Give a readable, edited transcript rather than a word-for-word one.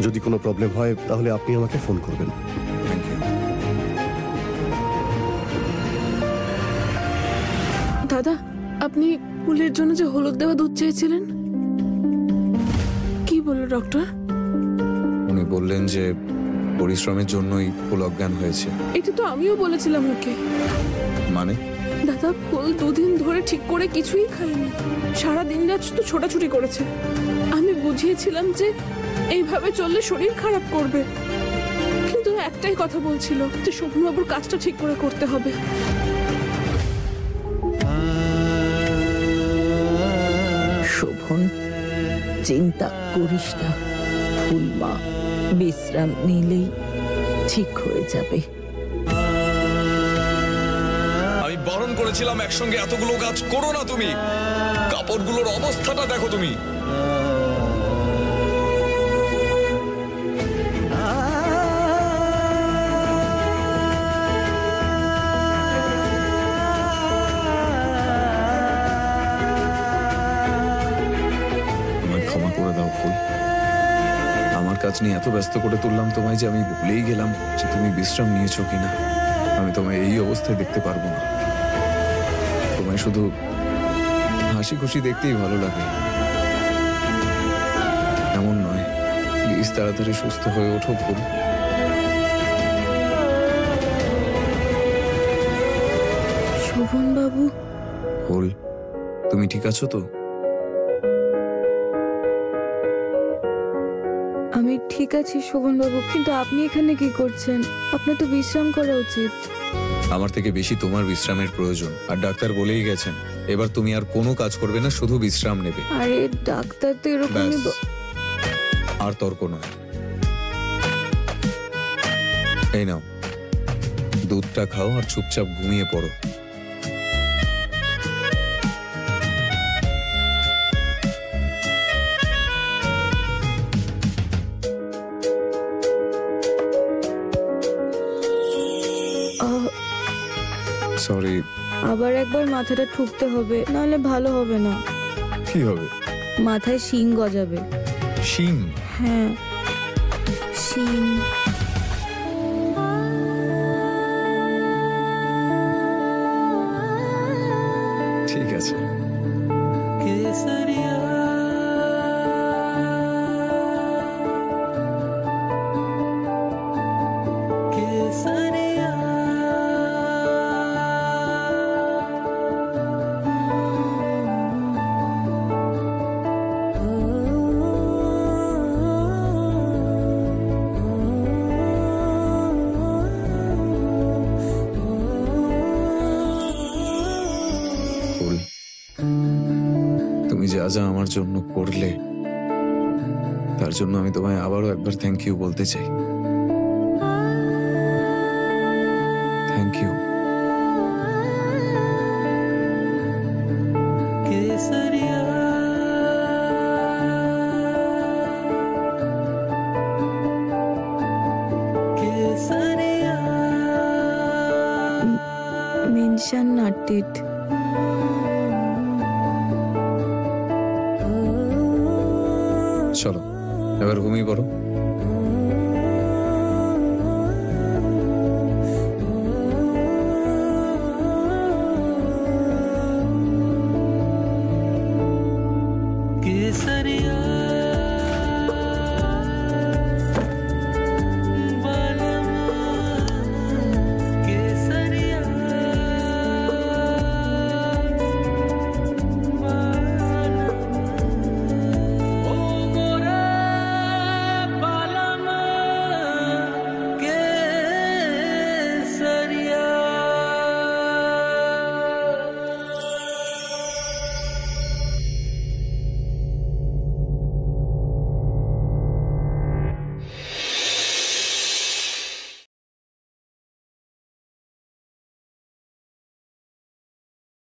যদি কোনো প্রবলেম হয় তাহলে আপনি আমাকে ফোন করবেন। Thank you. দাদা, আপনি ফুলের জন্য যে হলুদ দেওয়া দুধ চেয়েছিলেন, কি বলল ডক্টর? উনি বললেন যে পরিশ্রমের জন্যই ফুল অজ্ঞান হয়েছে। এটা তো আমিও বলেছিলাম ওকে। মানে? দাদা, ফুল দুদিন ধরে ঠিক করে কিছুই খায়নি, সারা দিন রাত শুধু ছোটাছুটি করেছে। আমি বুঝিয়েছিলাম যে এইভাবে চললে শরীর খারাপ করবে, কিন্তু একটাই কথা বলছিল যে শোভনবাবুর কাজটা ঠিক করে করতে হবে। শোভন, চিন্তা করিস না, ফুলমা বিশ্রাম নিলেই ঠিক হয়ে যাবে। আমি বারণ করেছিলাম একসঙ্গে এতগুলো কাজ করো না তুমি। কাপড়গুলোর অবস্থাটা দেখো তুমি। ক্ষমা করে দাও ফুল, আমার কাজ নিয়ে এত ব্যস্ত করে তুললাম তোমায় যে আমি ভুলেই গেলাম যে তুমি বিশ্রাম নিয়েছো কিনা। আমি তোমায় এই অবস্থায় দেখতে পারবো না। তোমায় শুধু হাসি খুশি দেখতেই ভালো লাগে, এমন নয়। প্লিজ তাড়াতাড়ি সুস্থ হয়ে ওঠো ফুল। শোভনবাবু। ফুল, তুমি ঠিক আছো তো? আমি ঠিক আছি শোভনবাবু, কিন্তু আপনি এখানে কি করছেন? আপনার তো বিশ্রাম করা উচিত। আমার থেকে বেশি তোমার বিশ্রামের প্রয়োজন, আর ডাক্তার বলেই গেছেন এবার তুমি আর কোনো কাজ করবে না, শুধু বিশ্রাম নেবে। আরে ডাক্তার তো এরকমই আর তর্ক নয়। এই নাও দুধটা খাও আর চুপচাপ ঘুমিয়ে পড়ো। সরি। আবার একবার মাথাটা ঠুকতে হবে, নাহলে ভালো হবে না। কি হবে? মাথায় শিং গজাবে। শিং? হ্যাঁ, শিং। ঠিক আছে। তুমি যা যা আমার জন্য করলে তার জন্য আমি তোমায় আবারও একবার থ্যাংক ইউ বলতে চাই। Thank you. Mention noted. চলো এবার ঘুমিয়ে পড়ো।